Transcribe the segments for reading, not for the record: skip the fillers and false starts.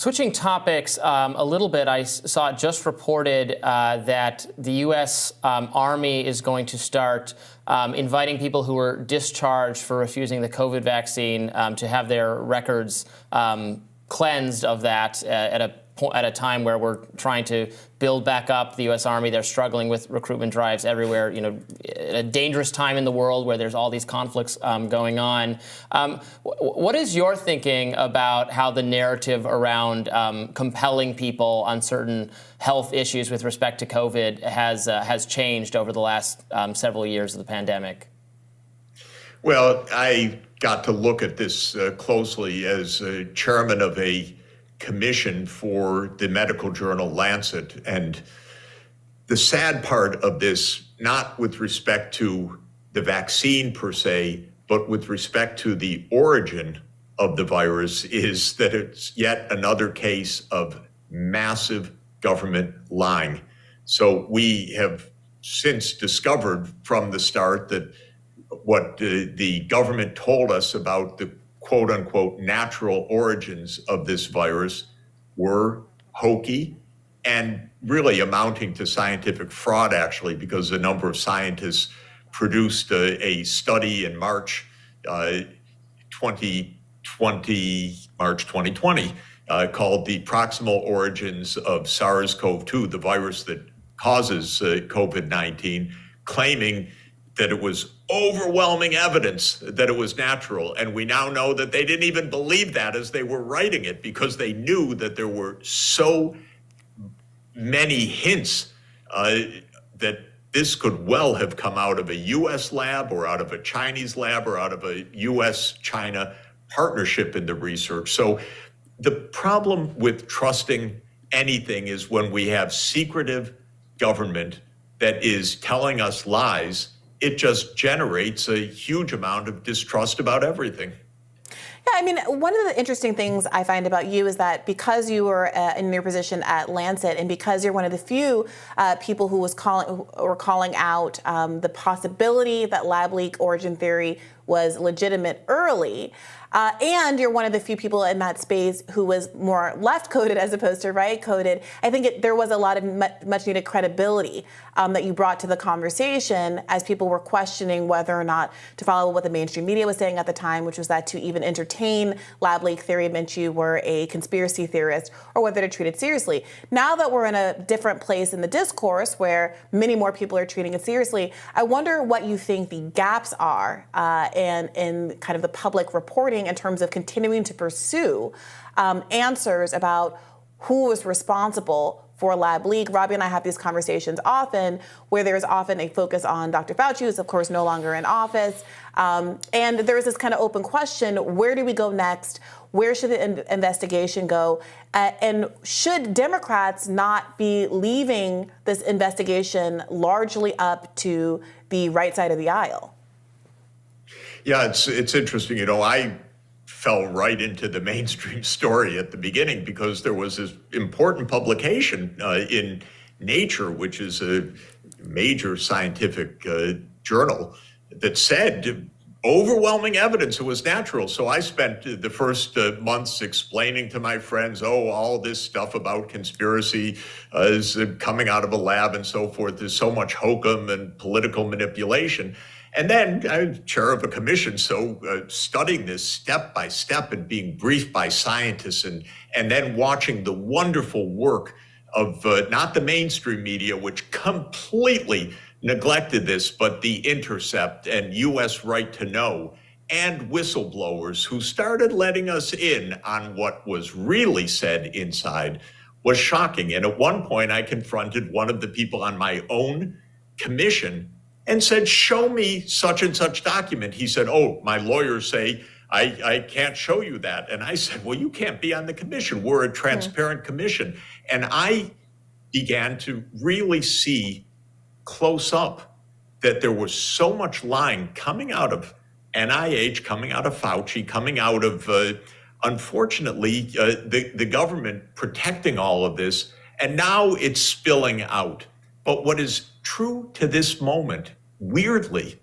Switching topics a little bit, I saw it just reported that the U.S. Army is going to start inviting people who were discharged for refusing the COVID vaccine to have their records cleansed of that at a time where we're trying to build back up the U.S. Army. They're struggling with recruitment drives everywhere, at a dangerous time in the world where there's all these conflicts going on. What is your thinking about how the narrative around compelling people on certain health issues with respect to COVID has changed over the last several years of the pandemic? Well, I got to look at this closely as chairman of a commission for the medical journal Lancet. And the sad part of this, not with respect to the vaccine per se, but with respect to the origin of the virus, is that it's yet another case of massive government lying. So we have since discovered from the start that what the government told us about the quote unquote natural origins of this virus were hokey and really amounting to scientific fraud, actually, because a number of scientists produced a study in March 2020, called The Proximal Origins of SARS-CoV-2, the virus that causes COVID-19, claiming that it was overwhelming evidence that it was natural. And we now know that they didn't even believe that as they were writing it, because they knew that there were so many hints that this could well have come out of a U.S. lab or out of a Chinese lab or out of a U.S.-China partnership in the research. So the problem with trusting anything is when we have secretive government that is telling us lies, it just generates a huge amount of distrust about everything. Yeah, I mean, one of the interesting things I find about you is that because you were in your position at Lancet, and because you're one of the few people who were calling out the possibility that lab leak origin theory was legitimate early, and you're one of the few people in that space who was more left-coded as opposed to right-coded, I think there was a lot of much-needed credibility that you brought to the conversation as people were questioning whether or not to follow what the mainstream media was saying at the time, which was that to even entertain lab leak theory meant you were a conspiracy theorist, or whether to treat it seriously. Now that we're in a different place in the discourse where many more people are treating it seriously, I wonder what you think the gaps are in kind of the public reporting in terms of continuing to pursue answers about who was responsible for lab leak. Robbie and I have these conversations often where there's often a focus on Dr. Fauci, who's of course no longer in office. And there's this kind of open question, where do we go next? Where should the investigation go? And should Democrats not be leaving this investigation largely up to the right side of the aisle? Yeah, it's interesting. I fell right into the mainstream story at the beginning because there was this important publication in Nature, which is a major scientific journal, that said overwhelming evidence it was natural. So I spent the first months explaining to my friends, all this stuff about conspiracy is coming out of a lab and so forth. There's so much hokum and political manipulation. And then I'm chair of a commission, so studying this step by step and being briefed by scientists and then watching the wonderful work of not the mainstream media, which completely neglected this, but The Intercept and U.S. Right to Know and whistleblowers who started letting us in on what was really said inside, was shocking. And at one point, I confronted one of the people on my own commission and said, show me such and such document. He said, my lawyers say I can't show you that. And I said, well, you can't be on the commission. We're a transparent commission. And I began to really see close up that there was so much lying coming out of NIH, coming out of Fauci, coming out of, unfortunately, the government protecting all of this. And now it's spilling out. But what is true to this moment, weirdly,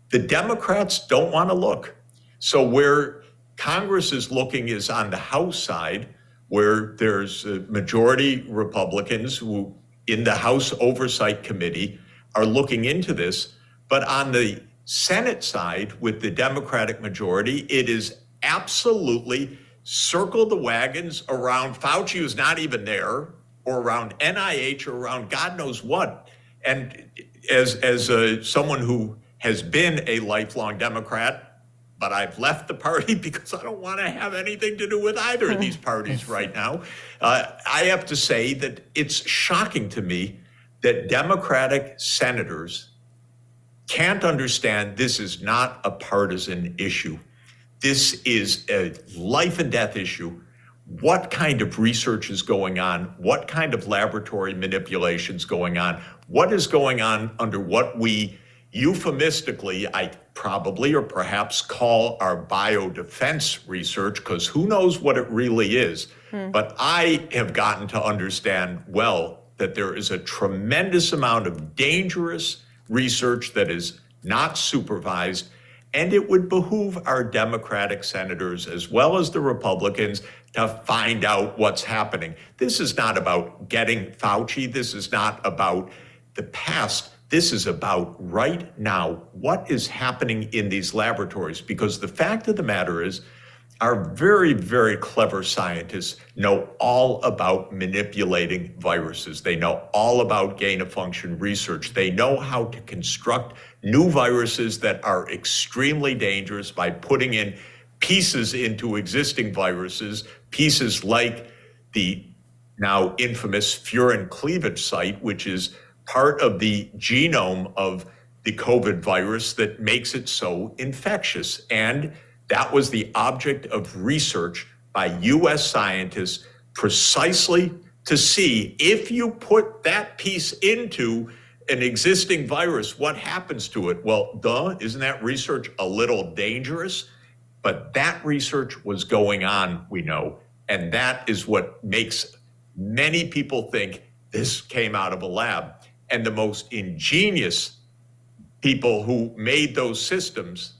the Democrats don't want to look. So where Congress is looking is on the House side, where there's a majority Republicans who in the House Oversight Committee are looking into this. But on the Senate side, with the Democratic majority, it is absolutely circle the wagons around Fauci, who's not even there, or around NIH, or around God knows what. And as someone who has been a lifelong Democrat, but I've left the party because I don't want to have anything to do with either of these parties right now, I have to say that it's shocking to me that Democratic senators can't understand this is not a partisan issue. This is a life and death issue. What kind of research is going on? What kind of laboratory manipulation is going on? What is going on under what we euphemistically, I probably or perhaps call our biodefense research, because who knows what it really is. But I have gotten to understand well that there is a tremendous amount of dangerous research that is not supervised, and it would behoove our Democratic senators as well as the Republicans to find out what's happening. This is not about getting Fauci. This is not about the past. This is about right now, what is happening in these laboratories? Because the fact of the matter is, our very, very clever scientists know all about manipulating viruses. They know all about gain-of-function research. They know how to construct new viruses that are extremely dangerous by putting in pieces into existing viruses, pieces like the now infamous furin cleavage site, which is part of the genome of the COVID virus that makes it so infectious. And that was the object of research by US scientists precisely to see if you put that piece into an existing virus, what happens to it? Well, isn't that research a little dangerous? But that research was going on, we know, and that is what makes many people think this came out of a lab. And the most ingenious people who made those systems,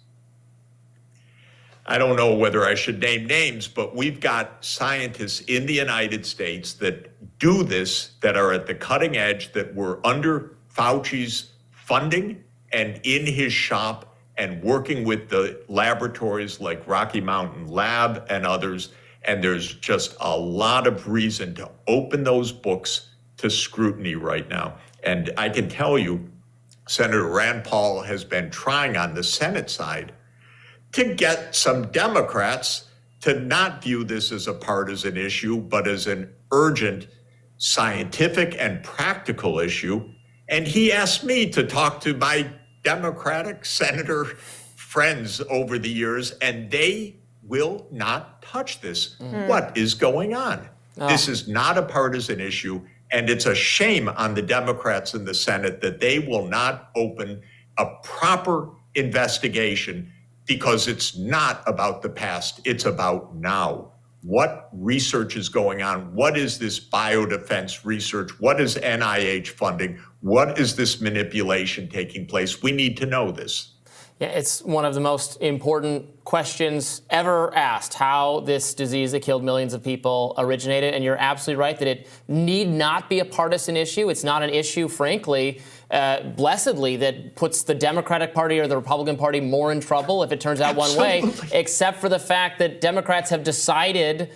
I don't know whether I should name names, but we've got scientists in the United States that do this, that are at the cutting edge, that were under Fauci's funding and in his shop and working with the laboratories like Rocky Mountain Lab and others. And there's just a lot of reason to open those books to scrutiny right now. And I can tell you, Senator Rand Paul has been trying on the Senate side to get some Democrats to not view this as a partisan issue, but as an urgent scientific and practical issue. And he asked me to talk to my Democratic senator friends over the years, and they will not touch this. What is going on? This is not a partisan issue. And it's a shame on the Democrats in the Senate that they will not open a proper investigation, because it's not about the past, it's about now. What research is going on? What is this biodefense research? What is NIH funding? What is this manipulation taking place? We need to know this. Yeah, it's one of the most important questions ever asked, how this disease that killed millions of people originated. And you're absolutely right that it need not be a partisan issue. It's not an issue, frankly, blessedly, that puts the Democratic Party or the Republican Party more in trouble if it turns out one way, except for the fact that Democrats have decided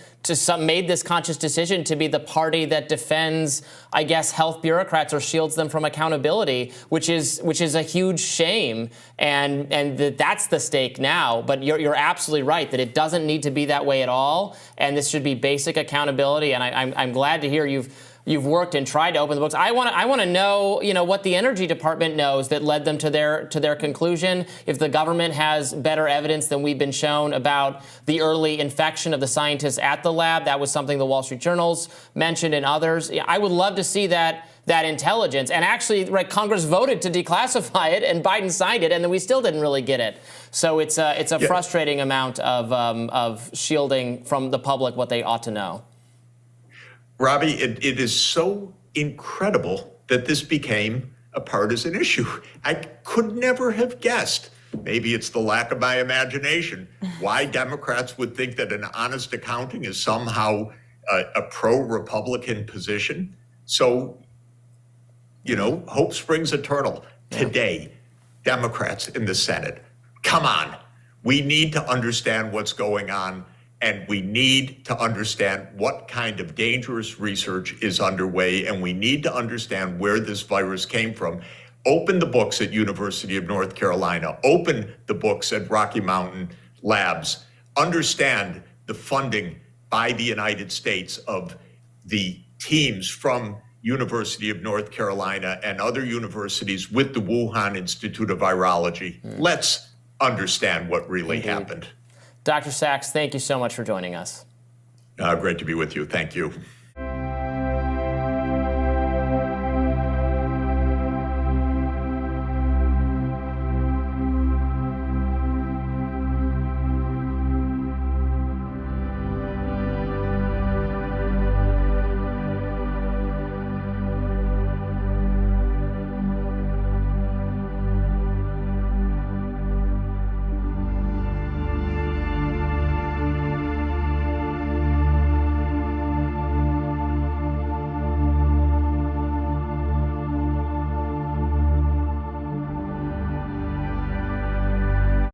made this conscious decision to be the party that defends, I guess, health bureaucrats or shields them from accountability, which is a huge shame. And that's the stake now. But you're absolutely right that it doesn't need to be that way at all. And this should be basic accountability. And I'm glad to hear you've worked and tried to open the books. I want to know, what the Energy Department knows that led them to their conclusion. If the government has better evidence than we've been shown about the early infection of the scientists at the lab, that was something the Wall Street Journal's mentioned and others. I would love to see that intelligence. And actually, right, Congress voted to declassify it, and Biden signed it, and then we still didn't really get it. So it's a frustrating amount of shielding from the public what they ought to know. Robbie, it is so incredible that this became a partisan issue. I could never have guessed, maybe it's the lack of my imagination, why Democrats would think that an honest accounting is somehow a pro-Republican position. So, hope springs eternal. Today, Democrats in the Senate, come on. We need to understand what's going on, and we need to understand what kind of dangerous research is underway, and we need to understand where this virus came from. Open the books at University of North Carolina. Open the books at Rocky Mountain Labs. Understand the funding by the United States of the teams from University of North Carolina and other universities with the Wuhan Institute of Virology. Let's understand what really happened. Dr. Sachs, thank you so much for joining us. Great to be with you. Thank you.